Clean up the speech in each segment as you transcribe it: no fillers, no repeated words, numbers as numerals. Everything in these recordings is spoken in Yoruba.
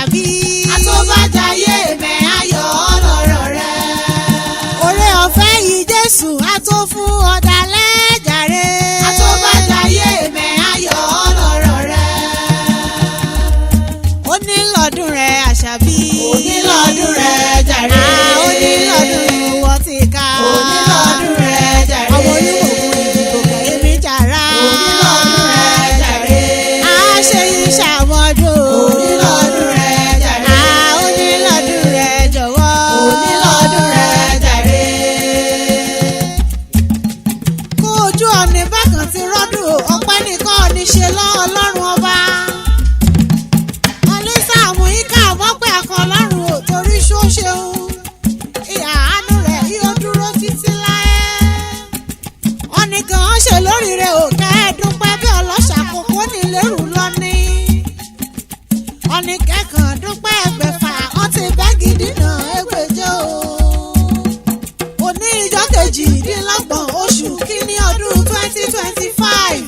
àṣàbí. àtọ́bàjáyé mẹ́ ayọ̀ ọlọ́rọ̀ rẹ̀. Oore ọ̀fẹ́ yìí Jésù á tó fún ọ̀dàlẹ̀ jàre. àtọ́bàjáyé mẹ́ ayọ̀ ọlọ́rọ̀ rẹ̀. Ó ní lọ́dún rẹ̀ àṣàbí. Ó ní lọ́dún rẹ̀ jàre. Ó ní lọ́dún ìwọ ti ká. Ó ní lọ́dún rẹ̀ jàre. Ọmọ Olúmọ̀kún ìdìbò kẹ̀mí jàrá. Ó ní lọ́dún rẹ̀ jàre. A ṣe ìṣàmọ́dún. Ó ní lọ́dún rẹ̀ jàre. Ó ní lọ́dún rẹ̀ jọ̀wọ́. Ó ní lọ́dún rẹ̀ jàre. Kó ojú ọ̀nì bákan ti rọ́dún o, ọpẹ́ nìkan ní ṣe lọ́ Ọlọ́run ọba. Ọlẹ́sà mú ìka àmọ́pẹ́ akọ Ọlọ́run o, torí ṣó ṣeun. Ìhà àánú rẹ̀ yóò dúró títí láé. Ọ̀nì kan ṣe lóríire ò kẹ́ẹ̀dúpẹ́ bí ọlọ́ṣà kókó nílẹ̀rù lọ́ní. Ọ̀nì kẹ́kàn dúpẹ́ ẹgbẹ̀fà wọ́n ti bẹ́ gidi náà ẹgbẹ̀jọ o. Òní ìjọ kejìdínlọ́gbọ̀n oṣù kínní ọdún 2025.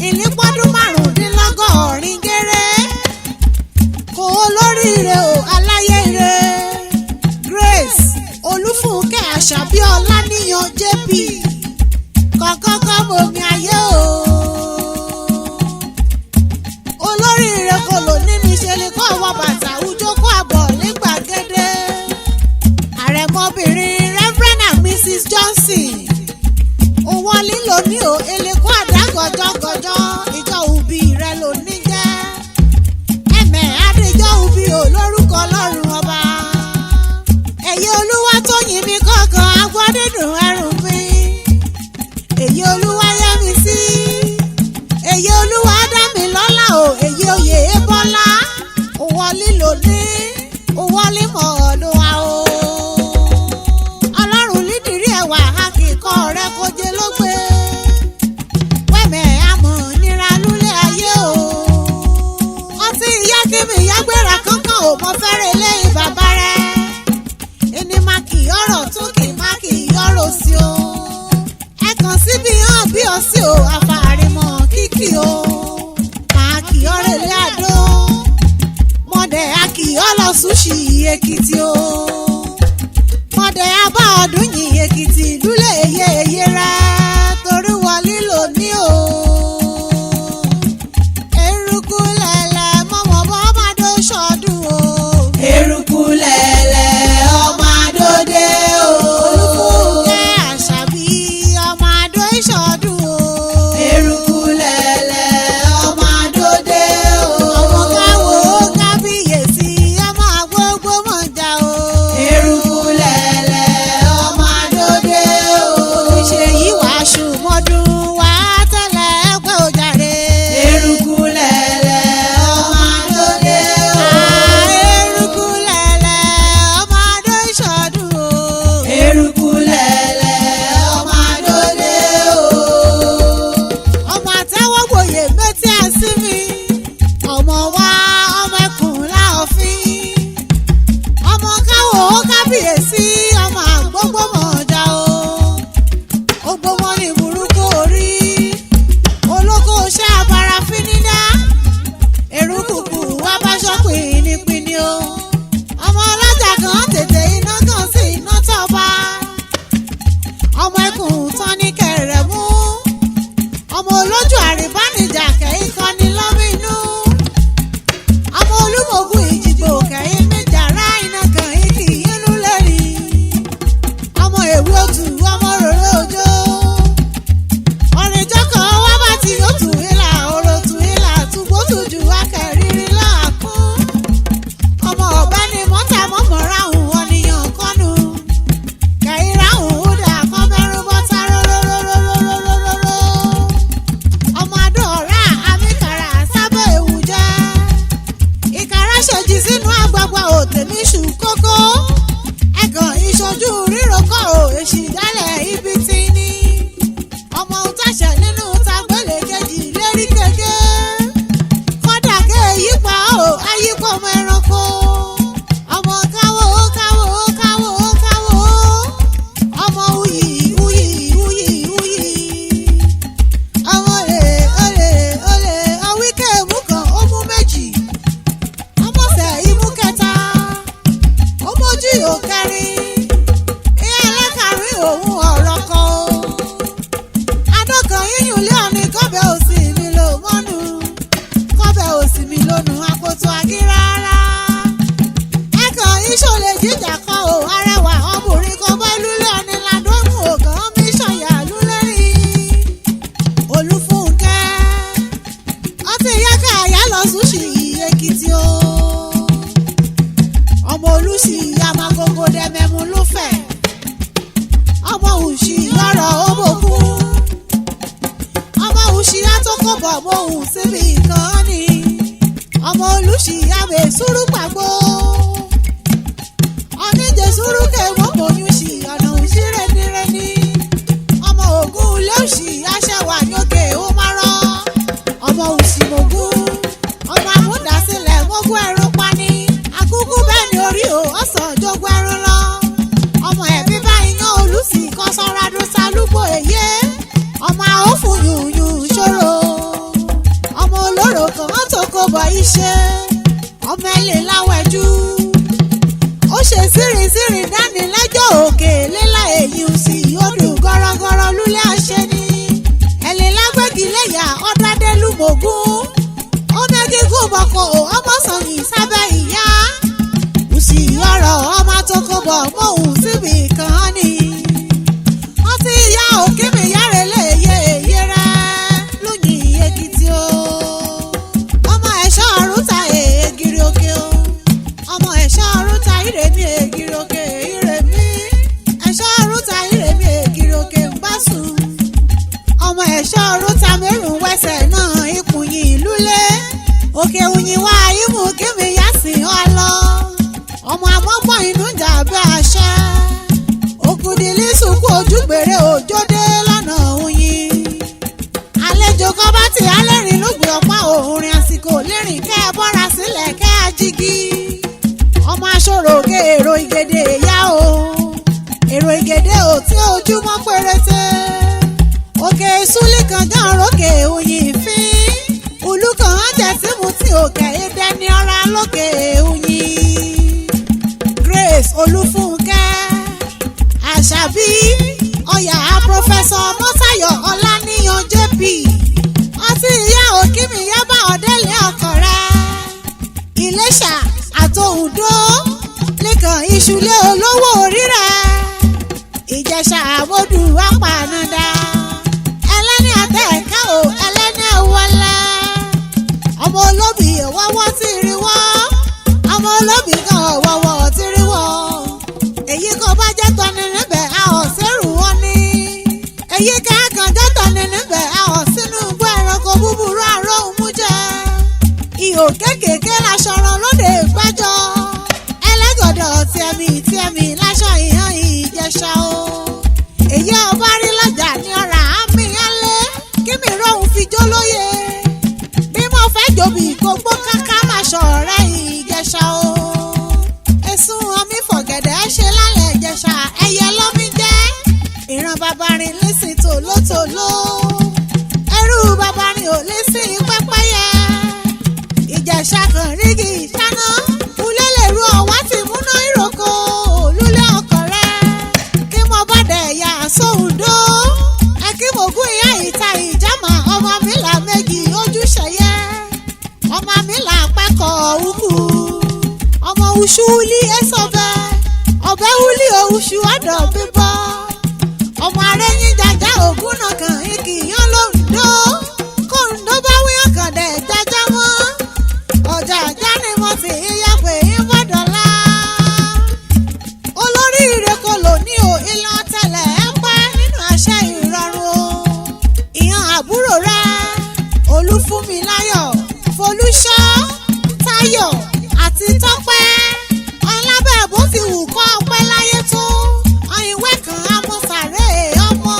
Ìlípọ́dún márùndínlọ́gọ́rin géré. Kò olóríire o aláyéire. Grace Olúfunke Àṣàbí Olaniyan JP. Kọ̀kọ́kọ́ mọ̀mí ayé o. Olóríire kò lò nínú ìṣẹ̀lẹ̀ kọ́ ọwọ́ bàtà òjòkó àbọ̀ ní gbàgede. Àrẹ̀mọbìnrin Reverend and Mrs Johnson. Owó lílo ní o elekó àdá gọjọgọjọ ìjọ òbí rẹ ló ní jẹ́. Ẹ̀mẹ̀ adéjọ́ òbí o lórúkọ Ọlọ́run ọba. Èyí Olúwa tó yìn mí kọ̀ọ̀kan agbọ́dídùn ẹrù mi. Èyí Olúwa yẹ mi sí. Èyí Olúwa dá mi lọ́lá o. Èyí oyè Bọ́lá. Owó lílo ní owó límọ̀ ọ̀dọ̀ wa o. Ọlọ́run lídìrí ẹ̀wà akíkọ́ rẹ kó jẹ ló gbé. Wẹ́mẹ̀ àmọ̀ nira lúlé ayé o. Ọtí ìyá kébì ìyá gbéra kankan ò mọ fẹ́rẹ̀ lẹ́yìn bàbá rẹ̀. Ẹni máa kì í ọ̀rọ̀ tún kì í má kì í ọ̀rọ̀ sí o. Ẹ kàn síbi hàn bí ọ sí o àfàrìmọ̀ kíkì o. Màá kì í ọ̀rẹ́ lé àdó. Mọ̀dẹ̀ a kì í ọ̀lọ́ súṣì Èkìtì o. Mọ̀dẹ̀ abá ọdún yìí Èkìtì lúlẹ̀ èyẹ èyẹ rẹ̀ torí wọ lílò ní o. Eruku lẹ̀lẹ̀ mọ̀mọ́ bọ́ máa dó ṣọdún o. eruku lẹ̀lẹ̀ ọmọ adóde o. Olúfunke Àṣàbí ọmọ Adó ìṣọdún o. eruku lẹ̀lẹ̀ ọmọ adóde o. Ọmọ káwo kábíyèsí ọmọ àgbógbó mọ̀já o. eruku lẹ̀lẹ̀ ọmọ adóde o. Oníṣe yìí wàá ṣùmọ́dún wàá tẹ̀lé ẹgbẹ́ òjàre. eruku lẹ̀lẹ̀ ọmọ adóde o. Eruku lẹ̀lẹ̀ ọmọ Adó ìṣọdún o. eruku lẹ̀lẹ̀ ọmọ adóde o. Ọmọ àtẹ́wọ́gbòye mẹ́tí àsímì. Ọmọ wa ọmọ ẹkùn láòfin. Ọmọ káwo kábíyèsí ọmọ àgbógbó mọ̀ọ́jà o. Ogbó wọn ní burúkú orí. Olóko ṣẹ́ abara fínídá. Èrúkùkù wá bá ṣọ́pìn nípínní o. Ọmọ ọlọ́jà kan tètè iná kan sí iná tọ́ba. Ọmọ ẹkùn tán ní kẹrẹ̀ mú. Ọmọ olójú àrìbánijà kẹ́yìn kan ní lọ́mìnú. Ọmọ Olúmọ̀kún ìjìgbò kẹ́yìn méjà rá iná kan ìkì inú lẹ́rì. Ọmọ èwe òtù ọmọ rere òjò. Ọ̀rìnjọ́ kan wá bá ti yóò tù ìlà òrò tù ìlà tùgbótùjù akẹ́rìírí láàkún. Ọmọ ọ̀bẹ ni mọ́tà mọ́mọ́ ráhùn ọ̀nìyàn kọ́nu. Kẹ́yìn ráhùn ó dà kọ́ mẹ́rún bọ́tà róróróróróróróró. Ọmọ Adó ọ̀rá àmìkàrà sábẹ́ ewu jẹ́. Ìkàrà ṣèjì sínú àgbàgbà òtẹ̀mí ṣù kókó. Ẹ̀gàn ìṣojú ríro kọ́ ò èṣì dálẹ̀ ibi tí ní. Ọmọ òtàṣẹ nínú tagbélé kejì lérí kéke. Kọ́dà ké yípa ò ayípo ọmọ ẹranko. Ọmọ káwó káwó káwó káwó. Ọmọ uyì uyì uyì uyì. Ọmọ olè olè olè ọwíkẹ́ mú kan ó mú méjì. Ọmọ sẹ̀ jíjà kọ́ ò arẹwà ọmọbìnrin kan bá lúlẹ̀ ọ̀nì ládọ́mù ògàn mi ṣọ̀yà lúlẹ̀ rí Olúfúnkẹ́ ọtí yáká àyà lọ súnṣì Èkìtì o ọmọ olùsì amagogo dẹmẹmú ló fẹ́ ọmọ òṣì lọ́rọ̀ ọmọkú ọmọ òṣì àtọkọ̀bọ̀ mọ̀hún síbi kan ni ọmọ olùsì àwẹ̀ sùúrù pàgbó oníjẹ sùúrù kẹwọ́ mọ̀yún sí ọ̀nà òṣì rẹ̀nirẹ̀ni ọmọ ògún ilé òṣì aṣẹ́wà yókè ó máa rán ọmọ òṣì mọ̀gún ọmọ amúdásílẹ̀ mọ́gún ẹ̀rọ pani akúkú bẹ́ẹ̀ ni orí o ọ̀sán jogún ẹ̀rọ lọ ọmọ ẹ̀bí báyìí yan olùsì kan sọ́ra dún sálúgbò èyí ọmọ àófù yùnyùn ṣòro ọmọ olóró kan tó kó bọ̀ iṣẹ́ ọmọ ẹlẹ́ láwẹ̀jú ó ṣe sírìsírì dání lẹ́jọ́ òkè lélá èyí sí odò gọ́rọ́gọ́rọ́ lúlẹ̀ àṣẹ ni ẹ̀lẹ́ lágbègì lẹ́yà ọ̀dádẹ́lúmọ̀gún ó mẹ́gí kú bọ̀kọ̀ ọmọ sọ̀yìn sábẹ́ ìyá òsì ọ̀rọ̀ ọmọ tó kó bọ̀ mọ́hùn síbi kan ni wọ́n ti yá òkè mi yára léyè èyí rẹ̀ lóyìn Èkìtì o ọmọ ẹ̀ṣọ́ ọ̀run ta ègiri òkè o ọmọ ẹ̀ṣọ́ ọ̀run ta ìrèmí ègiri òkè ìrèmí ẹ̀ṣọ́ ọ̀run ta ìrèmí ègiri òkè ń bá sùn ọmọ ẹ̀ṣọ́ ọ̀run ta mẹ́rùn wẹ́sẹ̀ náà ikùn yìí lúlé òkè òyìn wá imú kíni yá sí ọ lọ ọmọ amọ́gbọ́n inú jà bí àṣẹ òkùdìlí sùkú ojúgbèrè òjòdè lọ́nà òyìn àlejò kan bá ti alẹ́rìn ló gbé ọ̀pá òòrìn àsìkò lérìn kẹ́ ẹ bọ́ra sílẹ̀ kẹ́ ẹ jígí ọmọ aṣọ́rò òkè èrò ìgèdè yá o èrò ìgèdè ò tí ojúmọ́ péréte òkè ìsúlì kan gán rókè òyìn fín olùkàn jẹ́símù tí òkè èdè ní ọ̀rá lókè òyìn Grace Olúfúnkẹ́ Àṣàbí ọ̀yà Prọfẹsọ Mọ́sáyọ̀ Ọláníyan JP ọtí ìyá òkìmí yábà ọ̀dẹ́lẹ̀ ọkọ̀ rẹ̀ Ìlẹ́ṣà àtòhùndó lẹ́kàn ìṣúlẹ̀ olówó orí rẹ̀ Ìjẹ̀ṣà àmọ́dù apànàdà ẹlẹ́ni àtẹ̀ká ò ẹlẹ́ni ẹ̀wọ́lẹ́ ọmọ olóbì wọ́wọ́ tí rí wọ́ ọmọ olóbì kan wọ́wọ́ tí rí wọ́ èyí kan bá jẹ́ tọ́ni níbẹ̀ a ò sẹ́rù wọn ní èyí kan jẹ́ tọ́ni níbẹ̀ a ò sínú igbó ẹranko búburú àárọ̀ òmù jẹ́ ihò kéékèèké láṣọrọ lóde ìgbẹ́jọ́ ẹlẹ́gọ̀dọ̀ tiẹ̀mì láṣọ ìhàn Ìjẹ̀ṣà o èyí ọba rí lọ́jà ní ọ̀rà àmì alẹ́ kí mi rọ̀hún fi jó lóye bí mo fẹ́ jòbí gbogbo káká máa ṣọ̀rẹ́ Ìjẹ̀ṣà o ẹ̀sùn omi fọ̀gẹ̀dẹ̀ ṣe lálẹ́ Ìjẹ̀ṣà ẹyẹ lọ́mí jẹ́ ìran babarin lẹ́sìn tòlótòló ẹrú babarin ò lẹ́sìn pẹ́pẹ́yẹ Ìjẹ̀ṣà kan rígi ìṣáná ulélèrú ọ̀wá ti múná ìrókò lúlẹ̀ ọkọ̀ rẹ̀ kí mo bá dẹ̀ yà sóhùndó ẹ kí mo gún ìyá ìta ìjàmà ọmọ mi là méjì ojúṣeyẹ ọmọ mi là pẹ́kọ̀ ukù ọmọ uṣu wúlí ẹ̀sọ́bẹ̀ ọbẹ̀ wúlí oṣù ọ̀dọ̀ bíbọ́ ọmọ arẹ́yìn jàjà ògún náà kàn ìkì yán lóńdó kóńdó bá wíyàn kàn dẹ̀ jájá mọ́ ọjà ajá ni mo ti yá pé yín bọ́dọ̀lá olórí ìrẹ́kọ̀ lóní o ìlànà tẹ̀lẹ̀ ẹ̀ pẹ́ nínú àṣẹ ìrọ̀rùn o ìyàn àbúrò rẹ̀ Olúfúnmiláyọ̀ Folúṣọ́ Táyọ̀ àti Tọ́pẹ́ ọlábẹ́ bó ti wù kọ́ ọpẹ́ láyé tó ọ̀yìnwé kan amọ̀sàrẹ́ ọmọ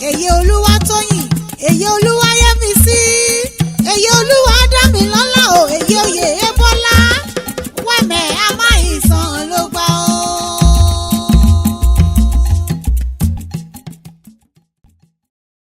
èyí Olúwatóyìn èyí Olúwa.